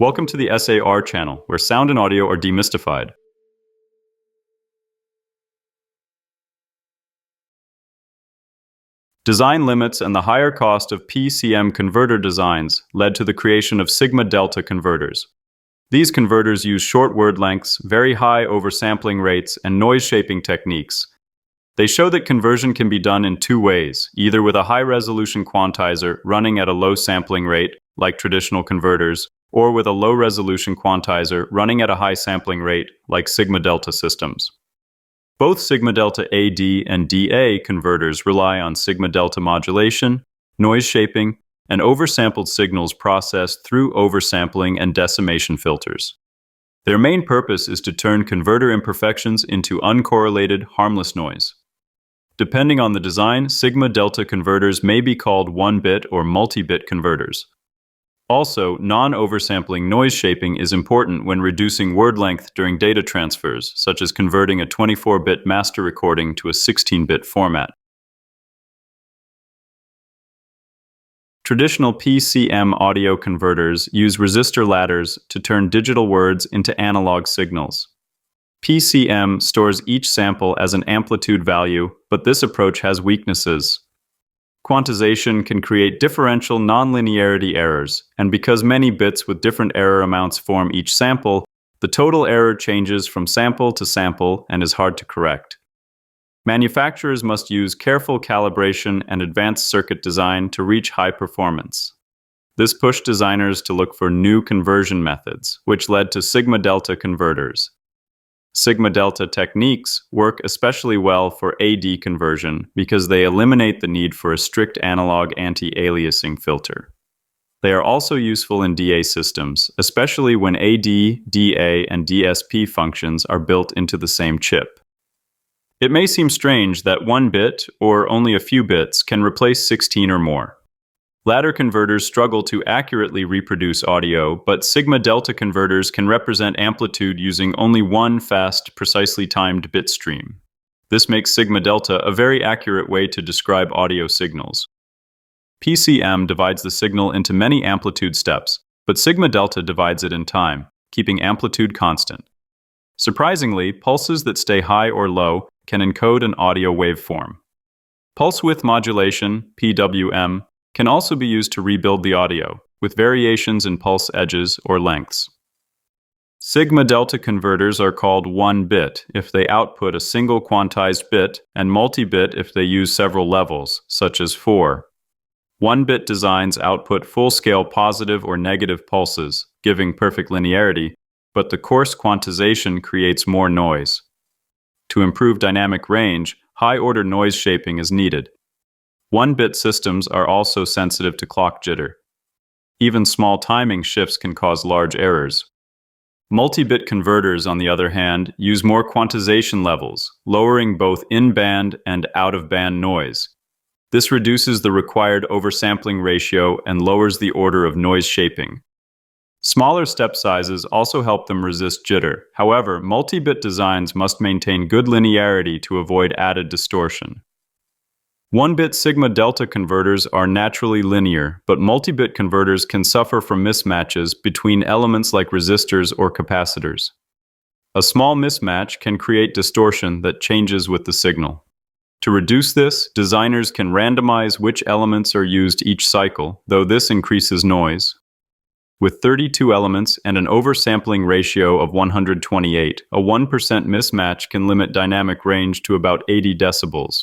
Welcome to the SAR channel, where sound and audio are demystified. Design limits and the higher cost of PCM converter designs led to the creation of sigma-delta converters. These converters use short word lengths, very high oversampling rates, and noise shaping techniques. They show that conversion can be done in two ways, either with a high-resolution quantizer running at a low sampling rate, like traditional converters, or with a low-resolution quantizer running at a high sampling rate, like sigma-delta systems. Both sigma-delta AD and DA converters rely on sigma-delta modulation, noise shaping, and oversampled signals processed through oversampling and decimation filters. Their main purpose is to turn converter imperfections into uncorrelated, harmless noise. Depending on the design, sigma-delta converters may be called one-bit or multi-bit converters. Also, non-oversampling noise shaping is important when reducing word length during data transfers, such as converting a 24-bit master recording to a 16-bit format. Traditional PCM audio converters use resistor ladders to turn digital words into analog signals. PCM stores each sample as an amplitude value, but this approach has weaknesses. Quantization can create differential nonlinearity errors, and because many bits with different error amounts form each sample, the total error changes from sample to sample and is hard to correct. Manufacturers must use careful calibration and advanced circuit design to reach high performance. This pushed designers to look for new conversion methods, which led to sigma-delta converters. Sigma-delta techniques work especially well for AD conversion because they eliminate the need for a strict analog anti-aliasing filter. They are also useful in DA systems, especially when AD, DA, and DSP functions are built into the same chip. It may seem strange that one bit, or only a few bits, can replace 16 or more. Ladder converters struggle to accurately reproduce audio, but sigma-delta converters can represent amplitude using only one fast, precisely timed bit stream. This makes sigma-delta a very accurate way to describe audio signals. PCM divides the signal into many amplitude steps, but sigma-delta divides it in time, keeping amplitude constant. Surprisingly, pulses that stay high or low can encode an audio waveform. Pulse width modulation, PWM, can also be used to rebuild the audio, with variations in pulse edges or lengths. Sigma-delta converters are called one-bit if they output a single quantized bit, and multi-bit if they use several levels, such as 4. One-bit designs output full-scale positive or negative pulses, giving perfect linearity, but the coarse quantization creates more noise. To improve dynamic range, high-order noise shaping is needed. One-bit systems are also sensitive to clock jitter. Even small timing shifts can cause large errors. Multi-bit converters, on the other hand, use more quantization levels, lowering both in-band and out-of-band noise. This reduces the required oversampling ratio and lowers the order of noise shaping. Smaller step sizes also help them resist jitter. However, multi-bit designs must maintain good linearity to avoid added distortion. One-bit sigma-delta converters are naturally linear, but multi-bit converters can suffer from mismatches between elements like resistors or capacitors. A small mismatch can create distortion that changes with the signal. To reduce this, designers can randomize which elements are used each cycle, though this increases noise. With 32 elements and an oversampling ratio of 128, a 1% mismatch can limit dynamic range to about 80 decibels.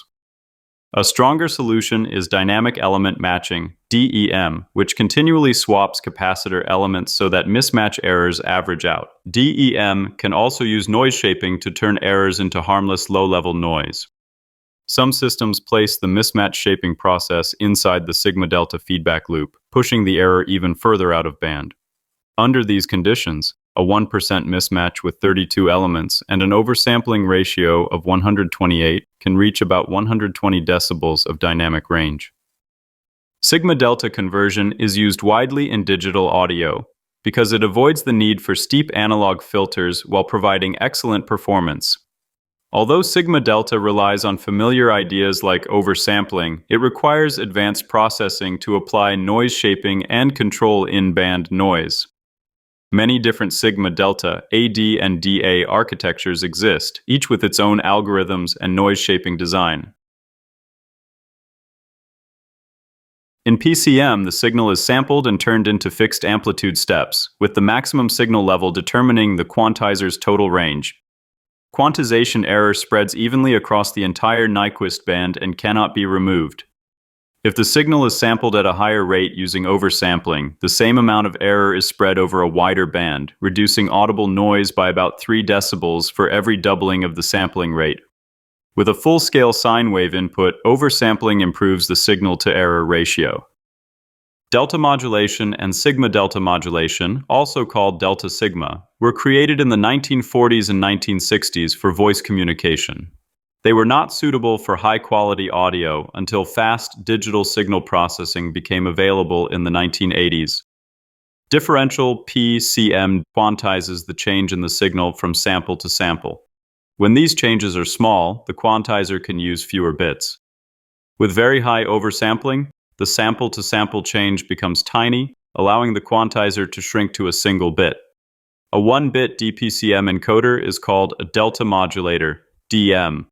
A stronger solution is dynamic element matching, DEM, which continually swaps capacitor elements so that mismatch errors average out. DEM can also use noise shaping to turn errors into harmless low-level noise. Some systems place the mismatch shaping process inside the sigma-delta feedback loop, pushing the error even further out of band. Under these conditions, a 1% mismatch with 32 elements and an oversampling ratio of 128 can reach about 120 decibels of dynamic range. Sigma-delta conversion is used widely in digital audio because it avoids the need for steep analog filters while providing excellent performance. Although sigma-delta relies on familiar ideas like oversampling, it requires advanced processing to apply noise shaping and control in-band noise. Many different sigma, delta, AD, and DA architectures exist, each with its own algorithms and noise-shaping design. In PCM, the signal is sampled and turned into fixed amplitude steps, with the maximum signal level determining the quantizer's total range. Quantization error spreads evenly across the entire Nyquist band and cannot be removed. If the signal is sampled at a higher rate using oversampling, the same amount of error is spread over a wider band, reducing audible noise by about 3 decibels for every doubling of the sampling rate. With a full-scale sine wave input, oversampling improves the signal-to-error ratio. Delta modulation and sigma-delta modulation, also called delta-sigma, were created in the 1940s and 1960s for voice communication. They were not suitable for high-quality audio until fast digital signal processing became available in the 1980s. Differential PCM quantizes the change in the signal from sample to sample. When these changes are small, the quantizer can use fewer bits. With very high oversampling, the sample-to-sample change becomes tiny, allowing the quantizer to shrink to a single bit. A 1-bit DPCM encoder is called a delta modulator, DM.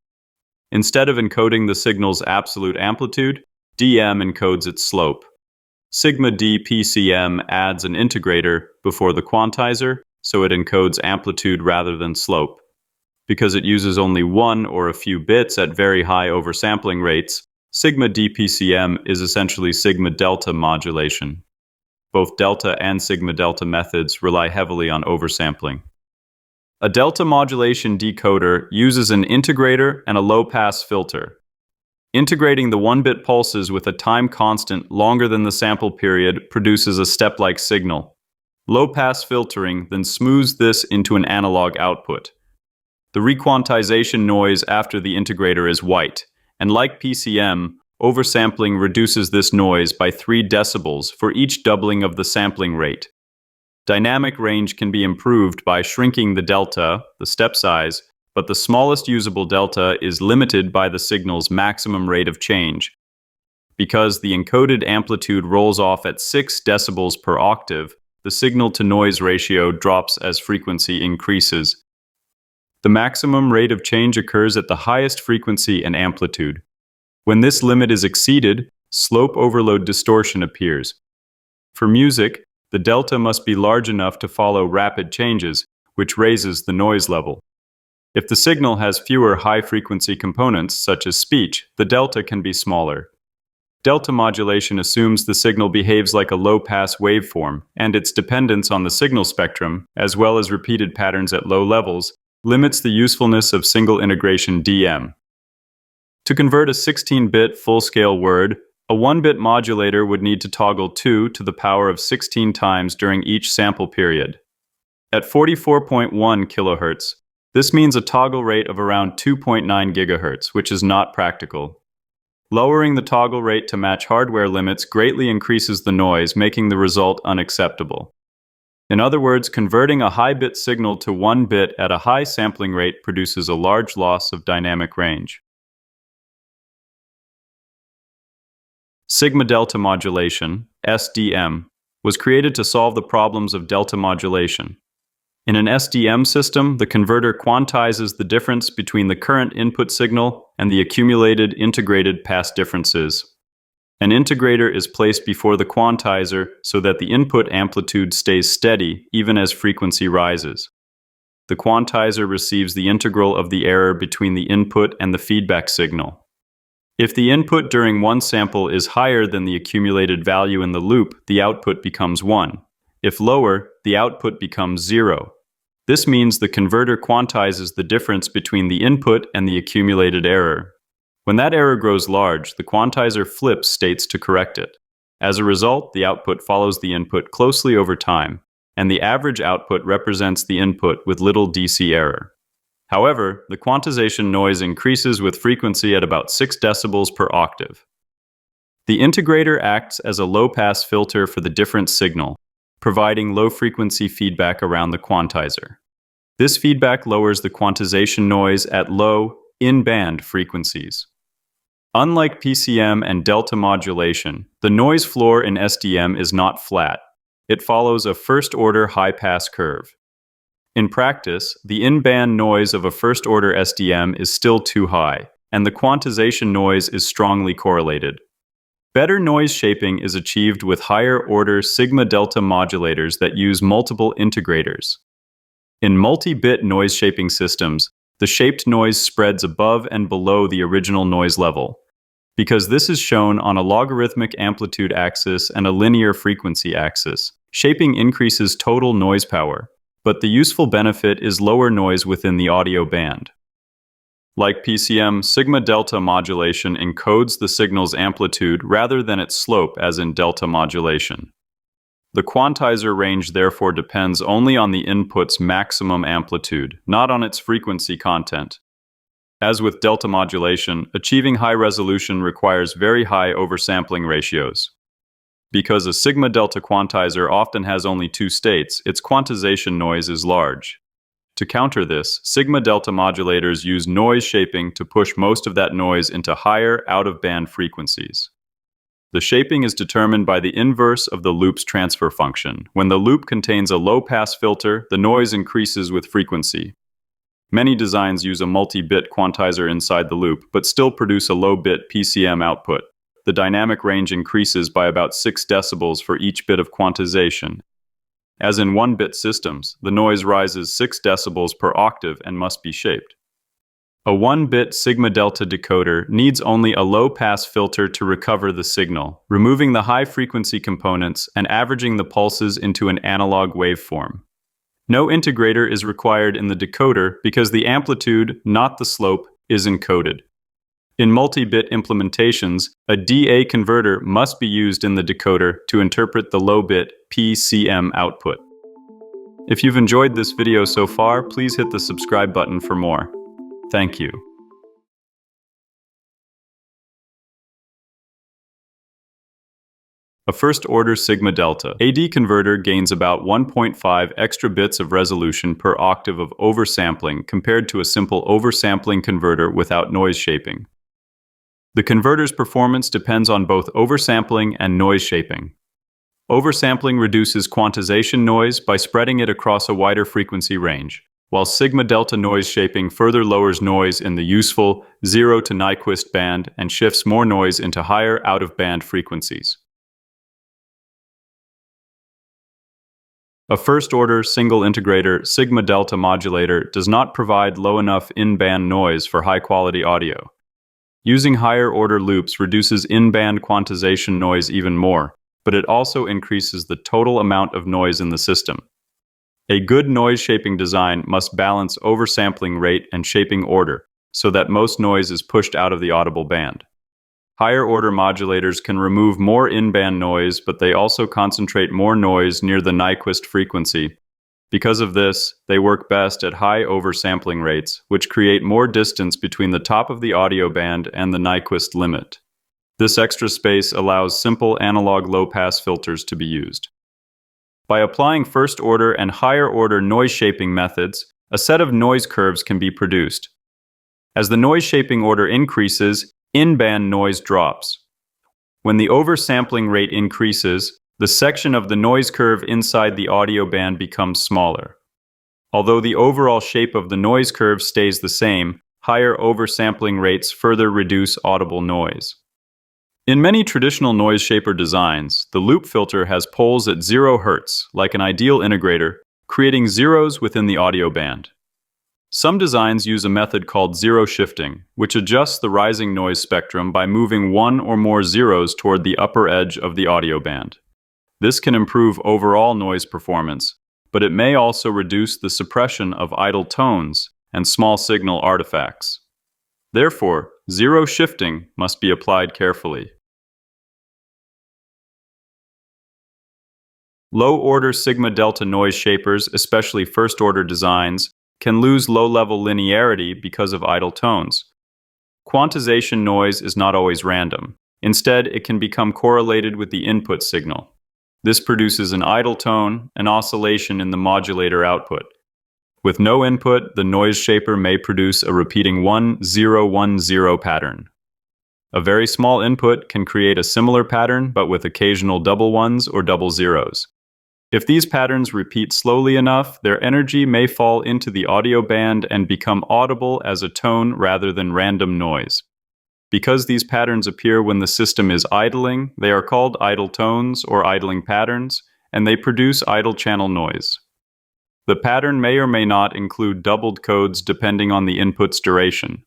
Instead of encoding the signal's absolute amplitude, DM encodes its slope. Sigma DPCM adds an integrator before the quantizer, so it encodes amplitude rather than slope. Because it uses only one or a few bits at very high oversampling rates, sigma DPCM is essentially sigma delta modulation. Both delta and sigma delta methods rely heavily on oversampling. A delta modulation decoder uses an integrator and a low-pass filter. Integrating the 1-bit pulses with a time constant longer than the sample period produces a step-like signal. Low-pass filtering then smooths this into an analog output. The requantization noise after the integrator is white, and like PCM, oversampling reduces this noise by 3 decibels for each doubling of the sampling rate. Dynamic range can be improved by shrinking the delta, the step size, but the smallest usable delta is limited by the signal's maximum rate of change. Because the encoded amplitude rolls off at 6 decibels per octave, the signal-to-noise ratio drops as frequency increases. The maximum rate of change occurs at the highest frequency and amplitude. When this limit is exceeded, slope overload distortion appears. For music, the delta must be large enough to follow rapid changes, which raises the noise level. If the signal has fewer high-frequency components, such as speech, the delta can be smaller. Delta modulation assumes the signal behaves like a low-pass waveform, and its dependence on the signal spectrum, as well as repeated patterns at low levels, limits the usefulness of single integration DM. To convert a 16-bit full-scale word, a 1-bit modulator would need to toggle 2 to the power of 16 times during each sample period. At 44.1 kHz, this means a toggle rate of around 2.9 GHz, which is not practical. Lowering the toggle rate to match hardware limits greatly increases the noise, making the result unacceptable. In other words, converting a high-bit signal to 1 bit at a high sampling rate produces a large loss of dynamic range. Sigma-delta modulation, SDM, was created to solve the problems of delta modulation. In an SDM system, the converter quantizes the difference between the current input signal and the accumulated integrated pass differences. An integrator is placed before the quantizer so that the input amplitude stays steady even as frequency rises. The quantizer receives the integral of the error between the input and the feedback signal. If the input during one sample is higher than the accumulated value in the loop, the output becomes 1. If lower, the output becomes 0. This means the converter quantizes the difference between the input and the accumulated error. When that error grows large, the quantizer flips states to correct it. As a result, the output follows the input closely over time, and the average output represents the input with little DC error. However, the quantization noise increases with frequency at about 6 decibels per octave. The integrator acts as a low-pass filter for the different signal, providing low-frequency feedback around the quantizer. This feedback lowers the quantization noise at low, in-band frequencies. Unlike PCM and delta modulation, the noise floor in SDM is not flat. It follows a first-order high-pass curve. In practice, the in-band noise of a first-order SDM is still too high, and the quantization noise is strongly correlated. Better noise shaping is achieved with higher-order sigma-delta modulators that use multiple integrators. In multi-bit noise shaping systems, the shaped noise spreads above and below the original noise level. Because this is shown on a logarithmic amplitude axis and a linear frequency axis, shaping increases total noise power, but the useful benefit is lower noise within the audio band. Like PCM, sigma-delta modulation encodes the signal's amplitude rather than its slope as in delta modulation. The quantizer range therefore depends only on the input's maximum amplitude, not on its frequency content. As with delta modulation, achieving high resolution requires very high oversampling ratios. Because a sigma-delta quantizer often has only two states, its quantization noise is large. To counter this, sigma-delta modulators use noise shaping to push most of that noise into higher out-of-band frequencies. The shaping is determined by the inverse of the loop's transfer function. When the loop contains a low-pass filter, the noise increases with frequency. Many designs use a multi-bit quantizer inside the loop, but still produce a low-bit PCM output. The dynamic range increases by about 6 decibels for each bit of quantization. As in 1-bit systems, the noise rises 6 decibels per octave and must be shaped. A 1-bit sigma-delta decoder needs only a low-pass filter to recover the signal, removing the high-frequency components and averaging the pulses into an analog waveform. No integrator is required in the decoder because the amplitude, not the slope, is encoded. In multi-bit implementations, a DA converter must be used in the decoder to interpret the low-bit PCM output. If you've enjoyed this video so far, please hit the subscribe button for more. Thank you. A first-order sigma-delta AD converter gains about 1.5 extra bits of resolution per octave of oversampling compared to a simple oversampling converter without noise shaping. The converter's performance depends on both oversampling and noise shaping. Oversampling reduces quantization noise by spreading it across a wider frequency range, while sigma-delta noise shaping further lowers noise in the useful 0 to Nyquist band and shifts more noise into higher out-of-band frequencies. A first-order single integrator sigma-delta modulator does not provide low enough in-band noise for high-quality audio. Using higher-order loops reduces in-band quantization noise even more, but it also increases the total amount of noise in the system. A good noise shaping design must balance oversampling rate and shaping order so that most noise is pushed out of the audible band. Higher-order modulators can remove more in-band noise, but they also concentrate more noise near the Nyquist frequency. Because of this, they work best at high oversampling rates, which create more distance between the top of the audio band and the Nyquist limit. This extra space allows simple analog low-pass filters to be used. By applying first-order and higher-order noise shaping methods, a set of noise curves can be produced. As the noise shaping order increases, in-band noise drops. When the oversampling rate increases, the section of the noise curve inside the audio band becomes smaller. Although the overall shape of the noise curve stays the same, higher oversampling rates further reduce audible noise. In many traditional noise shaper designs, the loop filter has poles at 0 Hz, like an ideal integrator, creating zeros within the audio band. Some designs use a method called zero shifting, which adjusts the rising noise spectrum by moving one or more zeros toward the upper edge of the audio band. This can improve overall noise performance, but it may also reduce the suppression of idle tones and small signal artifacts. Therefore, zero shifting must be applied carefully. Low-order sigma-delta noise shapers, especially first-order designs, can lose low-level linearity because of idle tones. Quantization noise is not always random. Instead, it can become correlated with the input signal. This produces an idle tone, an oscillation in the modulator output. With no input, the noise shaper may produce a repeating 1-0-1-0 pattern. A very small input can create a similar pattern, but with occasional double ones or double zeros. If these patterns repeat slowly enough, their energy may fall into the audio band and become audible as a tone rather than random noise. Because these patterns appear when the system is idling, they are called idle tones or idling patterns, and they produce idle channel noise. The pattern may or may not include doubled codes depending on the input's duration.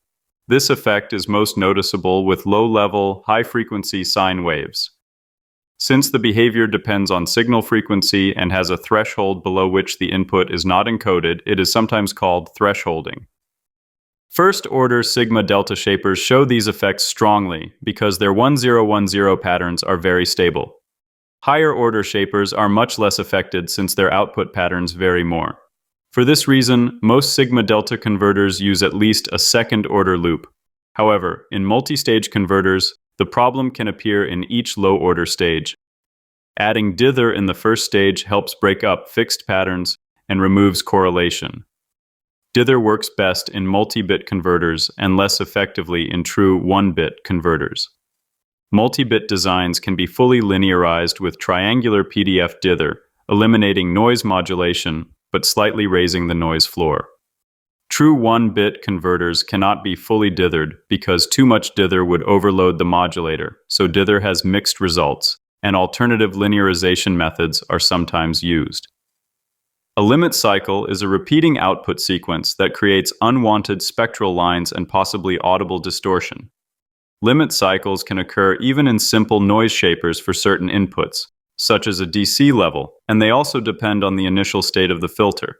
This effect is most noticeable with low-level, high-frequency sine waves. Since the behavior depends on signal frequency and has a threshold below which the input is not encoded, it is sometimes called thresholding. First-order sigma-delta shapers show these effects strongly because their 1010 patterns are very stable. Higher-order shapers are much less affected since their output patterns vary more. For this reason, most sigma-delta converters use at least a second-order loop. However, in multi-stage converters, the problem can appear in each low-order stage. Adding dither in the first stage helps break up fixed patterns and removes correlation. Dither works best in multi-bit converters and less effectively in true one-bit converters. Multi-bit designs can be fully linearized with triangular PDF dither, eliminating noise modulation but slightly raising the noise floor. True one-bit converters cannot be fully dithered because too much dither would overload the modulator, so dither has mixed results, and alternative linearization methods are sometimes used. A limit cycle is a repeating output sequence that creates unwanted spectral lines and possibly audible distortion. Limit cycles can occur even in simple noise shapers for certain inputs, such as a DC level, and they also depend on the initial state of the filter.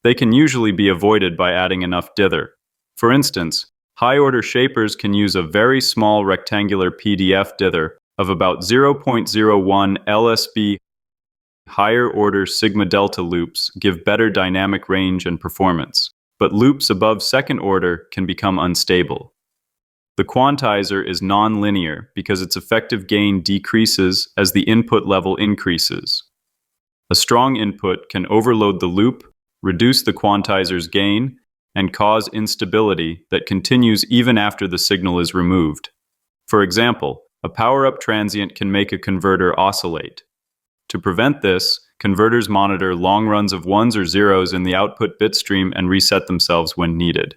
They can usually be avoided by adding enough dither. For instance, high-order shapers can use a very small rectangular PDF dither of about 0.01 lsb. Higher-order sigma-delta loops give better dynamic range and performance, but loops above second order can become unstable. The quantizer is non-linear because its effective gain decreases as the input level increases. A strong input can overload the loop, reduce the quantizer's gain, and cause instability that continues even after the signal is removed. For example, a power-up transient can make a converter oscillate. To prevent this, converters monitor long runs of ones or zeros in the output bit stream and reset themselves when needed.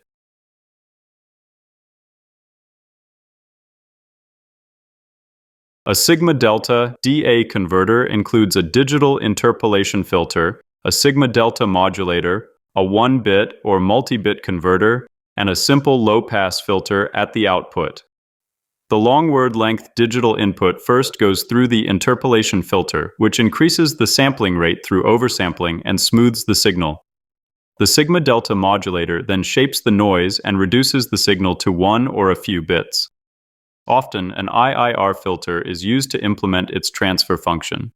A sigma-delta DA converter includes a digital interpolation filter, a sigma-delta modulator, a 1-bit or multi-bit converter, and a simple low-pass filter at the output. The long word length digital input first goes through the interpolation filter, which increases the sampling rate through oversampling and smooths the signal. The sigma-delta modulator then shapes the noise and reduces the signal to one or a few bits. Often, an IIR filter is used to implement its transfer function.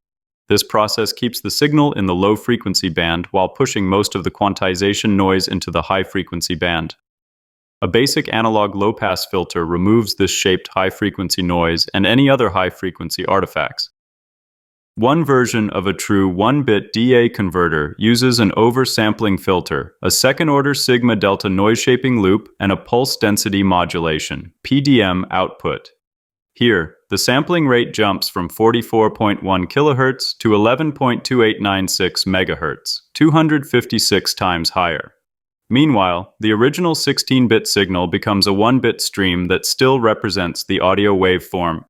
This process keeps the signal in the low-frequency band while pushing most of the quantization noise into the high-frequency band. A basic analog low-pass filter removes this shaped high-frequency noise and any other high-frequency artifacts. One version of a true 1-bit DA converter uses an oversampling filter, a second-order sigma-delta noise-shaping loop, and a pulse density modulation (PDM) output. Here, the sampling rate jumps from 44.1 kHz to 11.2896 MHz, 256 times higher. Meanwhile, the original 16-bit signal becomes a 1-bit stream that still represents the audio waveform.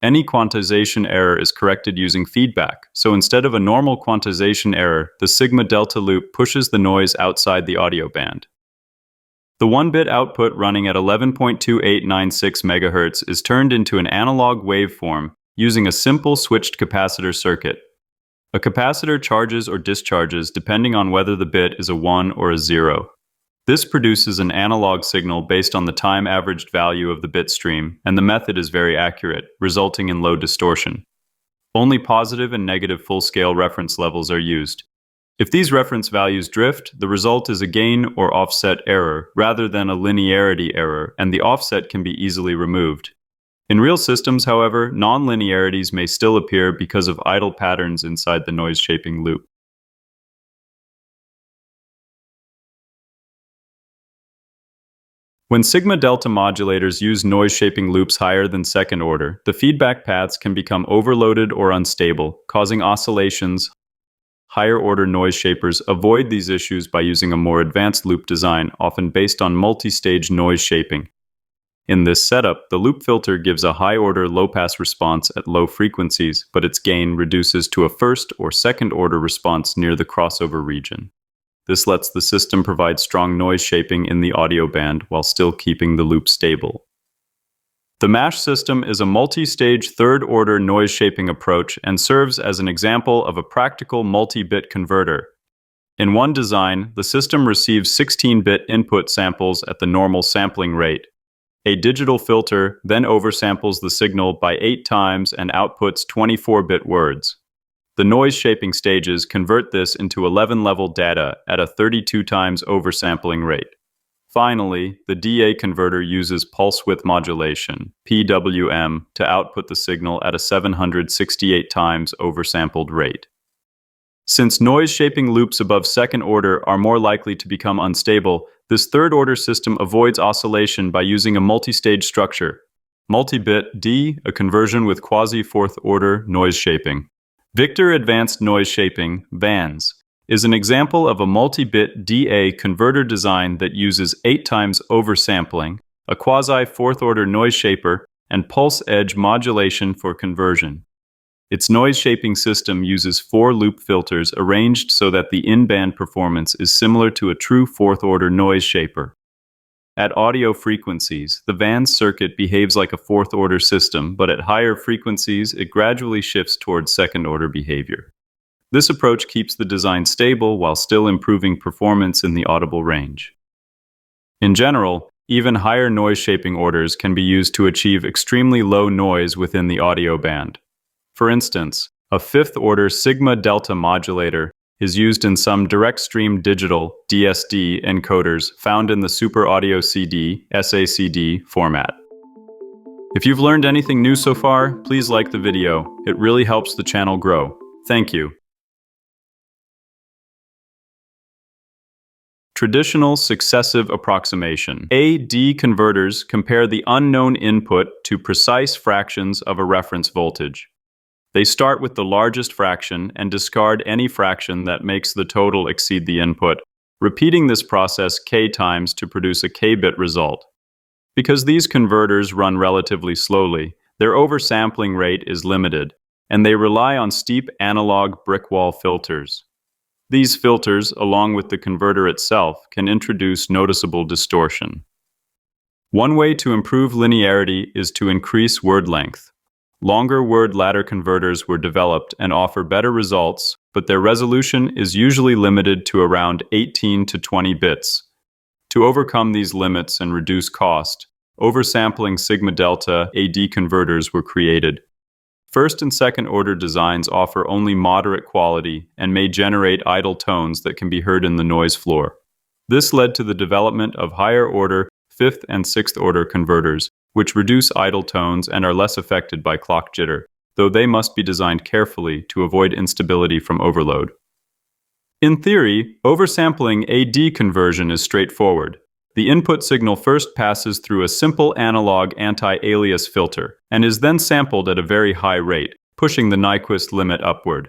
Any quantization error is corrected using feedback, so instead of a normal quantization error, the sigma-delta loop pushes the noise outside the audio band. The 1-bit output running at 11.2896 MHz is turned into an analog waveform using a simple switched capacitor circuit. A capacitor charges or discharges depending on whether the bit is a 1 or a 0. This produces an analog signal based on the time averaged value of the bit stream, and the method is very accurate, resulting in low distortion. Only positive and negative full-scale reference levels are used. If these reference values drift, the result is a gain or offset error rather than a linearity error, and the offset can be easily removed. In real systems, however, non-linearities may still appear because of idle patterns inside the noise-shaping loop. When sigma-delta modulators use noise-shaping loops higher than second order, the feedback paths can become overloaded or unstable, causing oscillations, Higher-order noise shapers avoid these issues by using a more advanced loop design, often based on multi-stage noise shaping. In this setup, the loop filter gives a high-order low-pass response at low frequencies, but its gain reduces to a first- or second-order response near the crossover region. This lets the system provide strong noise shaping in the audio band while still keeping the loop stable. The MASH system is a multi-stage third-order noise shaping approach and serves as an example of a practical multi-bit converter. In one design, the system receives 16-bit input samples at the normal sampling rate. A digital filter then oversamples the signal by 8 times and outputs 24-bit words. The noise shaping stages convert this into 11-level data at a 32 times oversampling rate. Finally, the DA converter uses pulse width modulation, PWM, to output the signal at a 768 times oversampled rate. Since noise shaping loops above second order are more likely to become unstable, this third-order system avoids oscillation by using a multi-stage structure. Multi-bit D, a conversion with quasi-fourth-order noise shaping. Victor Advanced Noise Shaping, VANS, is an example of a multi-bit DA converter design that uses 8 times oversampling, a quasi-fourth-order noise shaper, and pulse edge modulation for conversion. Its noise shaping system uses 4 loop filters arranged so that the in-band performance is similar to a true fourth-order noise shaper. At audio frequencies, the VANS circuit behaves like a fourth-order system, but at higher frequencies, it gradually shifts towards second-order behavior. This approach keeps the design stable while still improving performance in the audible range. In general, even higher noise shaping orders can be used to achieve extremely low noise within the audio band. For instance, a fifth-order sigma-delta modulator is used in some direct-stream digital DSD encoders found in the Super Audio CD SACD format. If you've learned anything new so far, please like the video. It really helps the channel grow. Thank you. Traditional successive approximation. AD converters compare the unknown input to precise fractions of a reference voltage. They start with the largest fraction and discard any fraction that makes the total exceed the input, repeating this process k times to produce a k-bit result. Because these converters run relatively slowly, their oversampling rate is limited, and they rely on steep analog brick wall filters. These filters, along with the converter itself, can introduce noticeable distortion. One way to improve linearity is to increase word length. Longer word ladder converters were developed and offer better results, but their resolution is usually limited to around 18 to 20 bits. To overcome these limits and reduce cost, oversampling sigma-delta AD converters were created. First and second order designs offer only moderate quality and may generate idle tones that can be heard in the noise floor. This led to the development of higher order, fifth and sixth order converters, which reduce idle tones and are less affected by clock jitter, though they must be designed carefully to avoid instability from overload. In theory, oversampling AD conversion is straightforward. The input signal first passes through a simple analog anti-alias filter and is then sampled at a very high rate, pushing the Nyquist limit upward.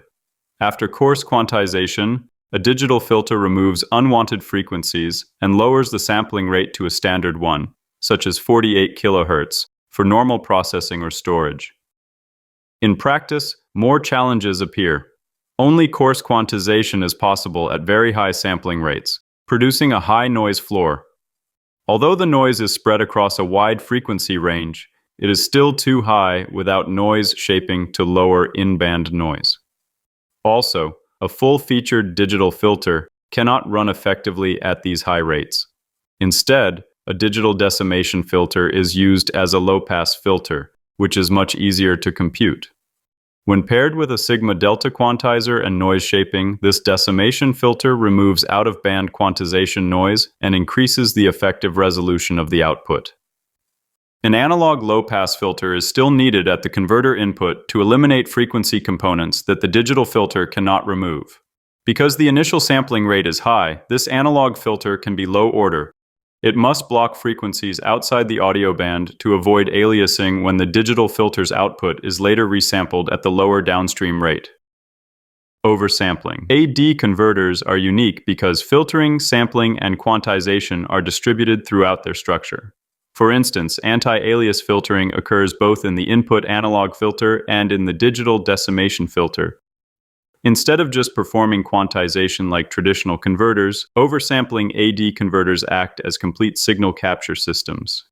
After coarse quantization, a digital filter removes unwanted frequencies and lowers the sampling rate to a standard one, such as 48 kHz, for normal processing or storage. In practice, more challenges appear. Only coarse quantization is possible at very high sampling rates, producing a high noise floor. Although the noise is spread across a wide frequency range, it is still too high without noise shaping to lower in-band noise. Also, a full-featured digital filter cannot run effectively at these high rates. Instead, a digital decimation filter is used as a low-pass filter, which is much easier to compute. When paired with a sigma-delta quantizer and noise shaping, this decimation filter removes out-of-band quantization noise and increases the effective resolution of the output. An analog low-pass filter is still needed at the converter input to eliminate frequency components that the digital filter cannot remove. Because the initial sampling rate is high, this analog filter can be low order. It must block frequencies outside the audio band to avoid aliasing when the digital filter's output is later resampled at the lower downstream rate. Oversampling. AD converters are unique because filtering, sampling, and quantization are distributed throughout their structure. For instance, anti-alias filtering occurs both in the input analog filter and in the digital decimation filter. Instead of just performing quantization like traditional converters, oversampling AD converters act as complete signal capture systems.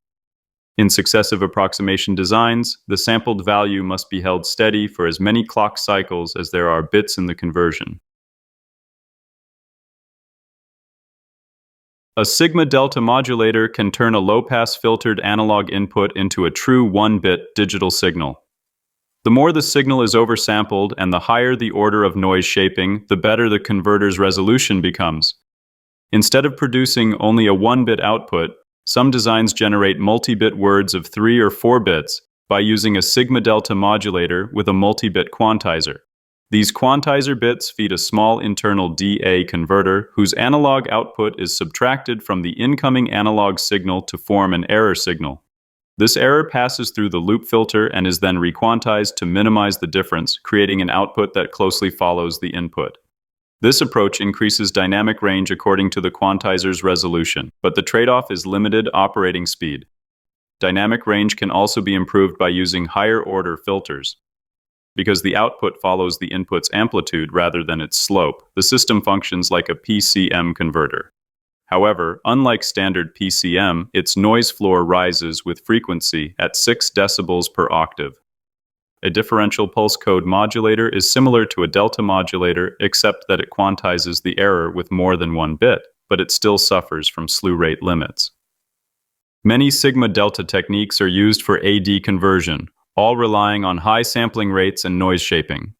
In successive approximation designs, the sampled value must be held steady for as many clock cycles as there are bits in the conversion. A sigma-delta modulator can turn a low-pass filtered analog input into a true 1-bit digital signal. The more the signal is oversampled and the higher the order of noise shaping, the better the converter's resolution becomes. Instead of producing only a 1-bit output, some designs generate multi-bit words of 3 or 4 bits by using a sigma-delta modulator with a multi-bit quantizer. These quantizer bits feed a small internal DA converter whose analog output is subtracted from the incoming analog signal to form an error signal. This error passes through the loop filter and is then requantized to minimize the difference, creating an output that closely follows the input. This approach increases dynamic range according to the quantizer's resolution, but the trade-off is limited operating speed. Dynamic range can also be improved by using higher-order filters. Because the output follows the input's amplitude rather than its slope, the system functions like a PCM converter. However, unlike standard PCM, its noise floor rises with frequency at 6 decibels per octave. A differential pulse code modulator is similar to a delta modulator except that it quantizes the error with more than 1 bit, but it still suffers from slew rate limits. Many sigma-delta techniques are used for AD conversion, all relying on high sampling rates and noise shaping.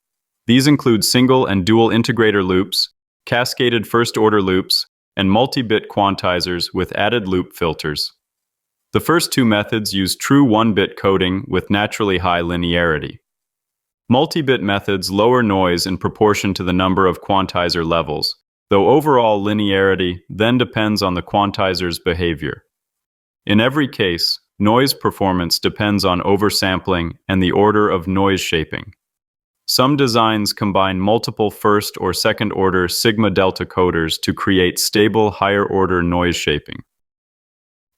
These include single and dual integrator loops, cascaded first-order loops, and multi-bit quantizers with added loop filters. The first two methods use true 1-bit coding with naturally high linearity. Multi-bit methods lower noise in proportion to the number of quantizer levels, though overall linearity then depends on the quantizer's behavior. In every case, noise performance depends on oversampling and the order of noise shaping. Some designs combine multiple first or second-order sigma-delta coders to create stable higher-order noise shaping.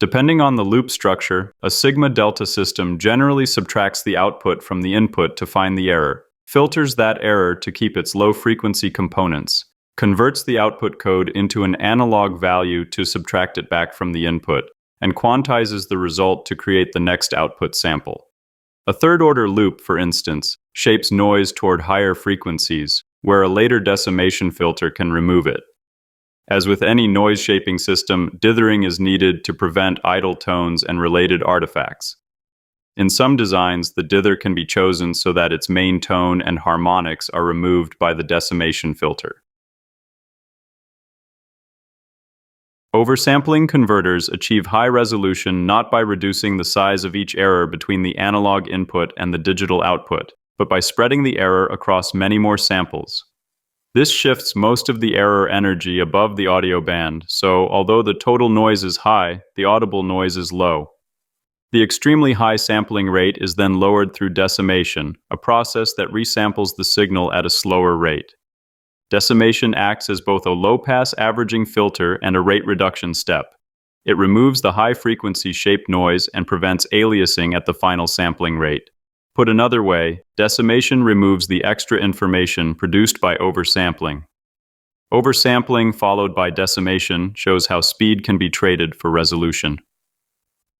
Depending on the loop structure, a sigma-delta system generally subtracts the output from the input to find the error, filters that error to keep its low-frequency components, converts the output code into an analog value to subtract it back from the input, and quantizes the result to create the next output sample. A third-order loop, for instance, shapes noise toward higher frequencies, where a later decimation filter can remove it. As with any noise-shaping system, dithering is needed to prevent idle tones and related artifacts. In some designs, the dither can be chosen so that its main tone and harmonics are removed by the decimation filter. Oversampling converters achieve high resolution not by reducing the size of each error between the analog input and the digital output, but by spreading the error across many more samples. This shifts most of the error energy above the audio band, so although the total noise is high, the audible noise is low. The extremely high sampling rate is then lowered through decimation, a process that resamples the signal at a slower rate. Decimation acts as both a low-pass averaging filter and a rate reduction step. It removes the high-frequency shaped noise and prevents aliasing at the final sampling rate. Put another way, decimation removes the extra information produced by oversampling. Oversampling followed by decimation shows how speed can be traded for resolution.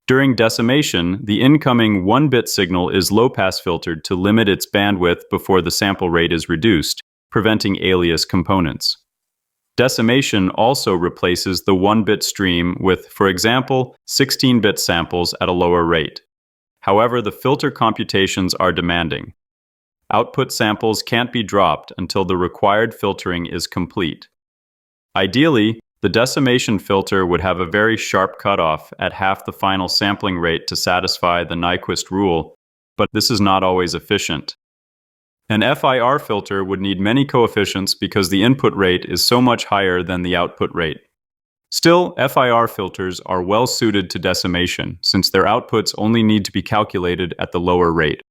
During decimation, the incoming 1-bit signal is low-pass filtered to limit its bandwidth before the sample rate is reduced, preventing alias components. Decimation also replaces the 1-bit stream with, for example, 16-bit samples at a lower rate. However, the filter computations are demanding. Output samples can't be dropped until the required filtering is complete. Ideally, the decimation filter would have a very sharp cutoff at half the final sampling rate to satisfy the Nyquist rule, but this is not always efficient. An FIR filter would need many coefficients because the input rate is so much higher than the output rate. Still, FIR filters are well suited to decimation since their outputs only need to be calculated at the lower rate.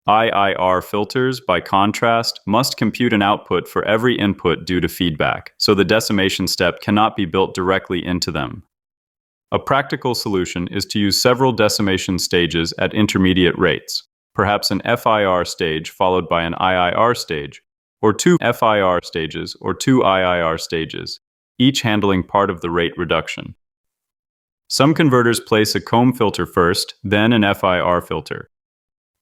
IIR filters, by contrast, must compute an output for every input due to feedback, so the decimation step cannot be built directly into them. A practical solution is to use several decimation stages at intermediate rates, perhaps an FIR stage followed by an IIR stage, or two FIR stages or two IIR stages, each handling part of the rate reduction. Some converters place a comb filter first, then an FIR filter.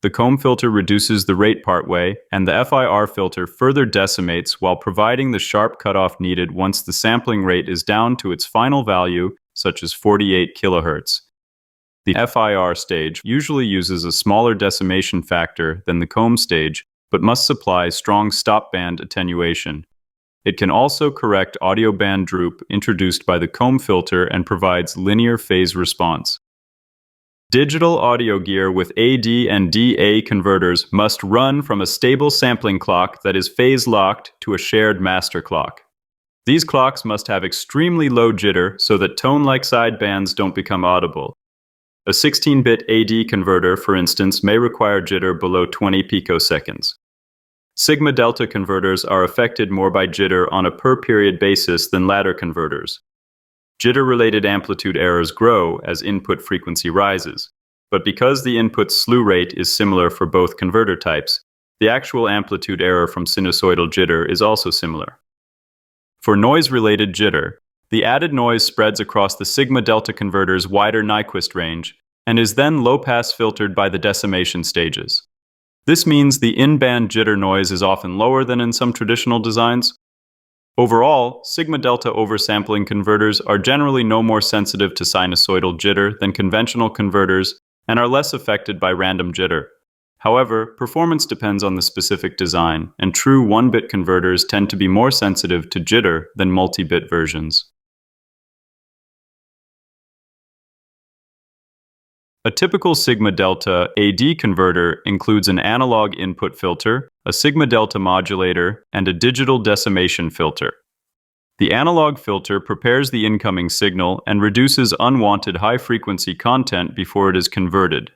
The comb filter reduces the rate partway, and the FIR filter further decimates while providing the sharp cutoff needed once the sampling rate is down to its final value, such as 48 kHz. The FIR stage usually uses a smaller decimation factor than the comb stage, but must supply strong stop band attenuation. It can also correct audio band droop introduced by the comb filter and provides linear phase response. Digital audio gear with AD and DA converters must run from a stable sampling clock that is phase-locked to a shared master clock. These clocks must have extremely low jitter so that tone-like sidebands don't become audible. A 16-bit AD converter, for instance, may require jitter below 20 picoseconds. Sigma-delta converters are affected more by jitter on a per-period basis than ladder converters. Jitter-related amplitude errors grow as input frequency rises, but because the input slew rate is similar for both converter types, the actual amplitude error from sinusoidal jitter is also similar. For noise-related jitter, the added noise spreads across the sigma-delta converter's wider Nyquist range and is then low-pass filtered by the decimation stages. This means the in-band jitter noise is often lower than in some traditional designs. Overall, sigma-delta oversampling converters are generally no more sensitive to sinusoidal jitter than conventional converters and are less affected by random jitter. However, performance depends on the specific design, and true 1-bit converters tend to be more sensitive to jitter than multi-bit versions. A typical sigma-delta AD converter includes an analog input filter, a sigma-delta modulator, and a digital decimation filter. The analog filter prepares the incoming signal and reduces unwanted high-frequency content before it is converted.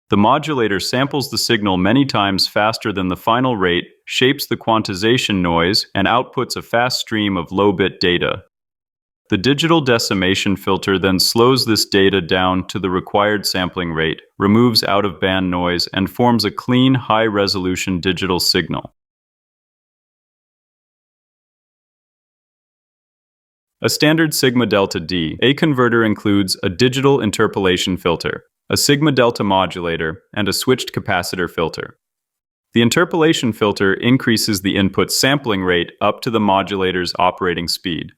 The modulator samples the signal many times faster than the final rate, shapes the quantization noise, and outputs a fast stream of low-bit data. The digital decimation filter then slows this data down to the required sampling rate, removes out-of-band noise, and forms a clean, high-resolution digital signal. A standard sigma-delta DA converter includes a digital interpolation filter, a sigma-delta modulator, and a switched capacitor filter. The interpolation filter increases the input sampling rate up to the modulator's operating speed.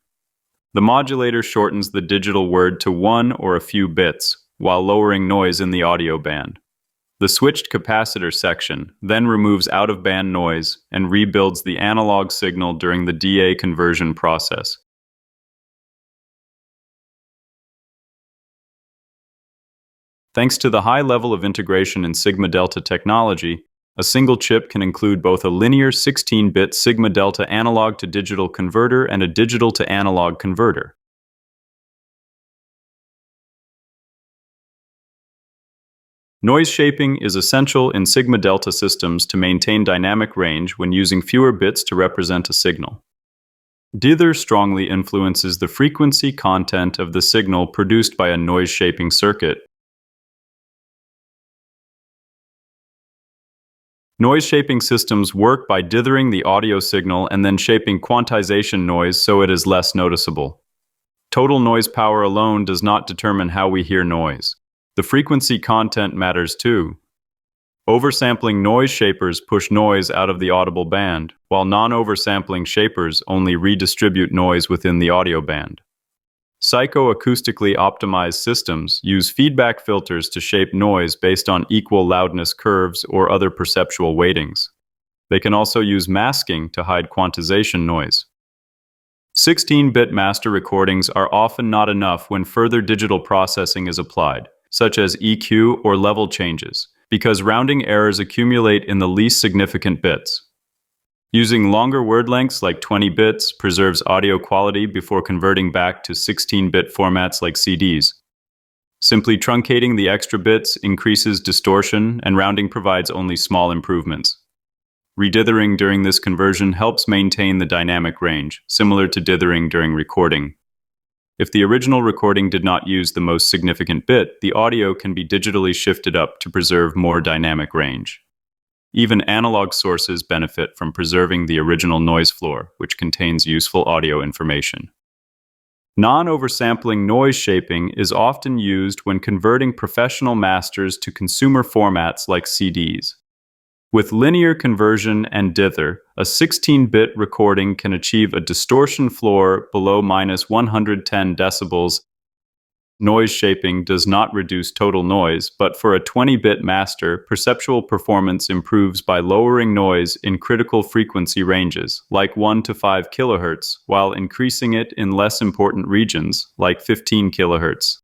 The modulator shortens the digital word to 1 or a few bits, while lowering noise in the audio band. The switched capacitor section then removes out-of-band noise and rebuilds the analog signal during the DA conversion process. Thanks to the high level of integration in sigma-delta technology, a single chip can include both a linear 16-bit sigma-delta analog-to-digital converter and a digital-to-analog converter. Noise shaping is essential in sigma-delta systems to maintain dynamic range when using fewer bits to represent a signal. Dither strongly influences the frequency content of the signal produced by a noise shaping circuit. Noise shaping systems work by dithering the audio signal and then shaping quantization noise so it is less noticeable. Total noise power alone does not determine how we hear noise. The frequency content matters too. Oversampling noise shapers push noise out of the audible band, while non-oversampling shapers only redistribute noise within the audio band. Psychoacoustically optimized systems use feedback filters to shape noise based on equal loudness curves or other perceptual weightings. They can also use masking to hide quantization noise. 16-bit master recordings are often not enough when further digital processing is applied, such as EQ or level changes, because rounding errors accumulate in the least significant bits. Using longer word lengths like 20 bits preserves audio quality before converting back to 16-bit formats like CDs. Simply truncating the extra bits increases distortion, and rounding provides only small improvements. Redithering during this conversion helps maintain the dynamic range, similar to dithering during recording. If the original recording did not use the most significant bit, the audio can be digitally shifted up to preserve more dynamic range. Even analog sources benefit from preserving the original noise floor, which contains useful audio information. Non-oversampling noise shaping is often used when converting professional masters to consumer formats like CDs. With linear conversion and dither, a 16-bit recording can achieve a distortion floor below -110 decibels. Noise shaping does not reduce total noise, but for a 20-bit master, perceptual performance improves by lowering noise in critical frequency ranges, like 1 to 5 kHz, while increasing it in less important regions, like 15 kHz.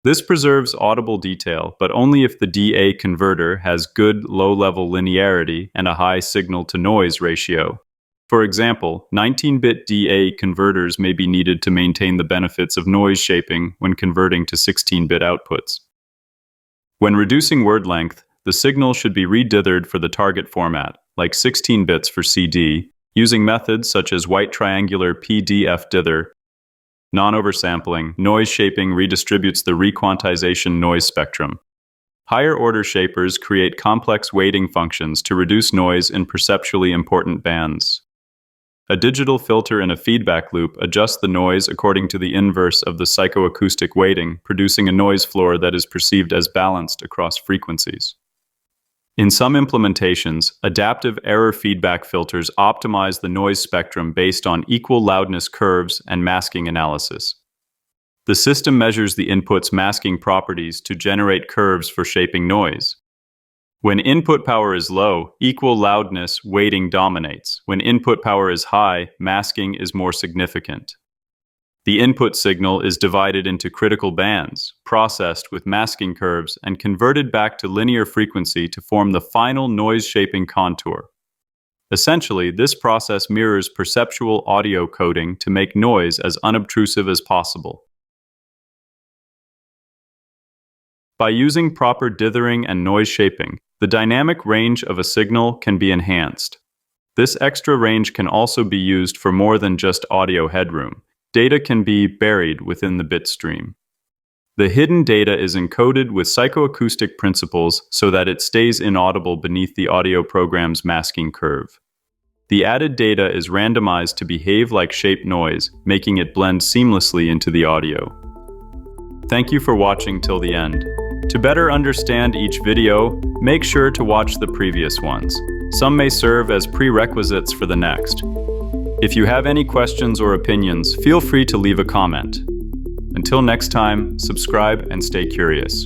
This preserves audible detail, but only if the DA converter has good low-level linearity and a high signal-to-noise ratio. For example, 19-bit DA converters may be needed to maintain the benefits of noise shaping when converting to 16-bit outputs. When reducing word length, the signal should be redithered for the target format, like 16 bits for CD, using methods such as white triangular PDF dither. Non-oversampling, noise shaping redistributes the requantization noise spectrum. Higher-order shapers create complex weighting functions to reduce noise in perceptually important bands. A digital filter in a feedback loop adjusts the noise according to the inverse of the psychoacoustic weighting, producing a noise floor that is perceived as balanced across frequencies. In some implementations, adaptive error feedback filters optimize the noise spectrum based on equal loudness curves and masking analysis. The system measures the input's masking properties to generate curves for shaping noise. When input power is low, equal loudness weighting dominates. When input power is high, masking is more significant. The input signal is divided into critical bands, processed with masking curves, and converted back to linear frequency to form the final noise-shaping contour. Essentially, this process mirrors perceptual audio coding to make noise as unobtrusive as possible. By using proper dithering and noise shaping, the dynamic range of a signal can be enhanced. This extra range can also be used for more than just audio headroom. Data can be buried within the bit stream. The hidden data is encoded with psychoacoustic principles so that it stays inaudible beneath the audio program's masking curve. The added data is randomized to behave like shape noise, making it blend seamlessly into the audio. Thank you for watching till the end. To better understand each video, make sure to watch the previous ones. Some may serve as prerequisites for the next. If you have any questions or opinions, feel free to leave a comment. Until next time, subscribe and stay curious.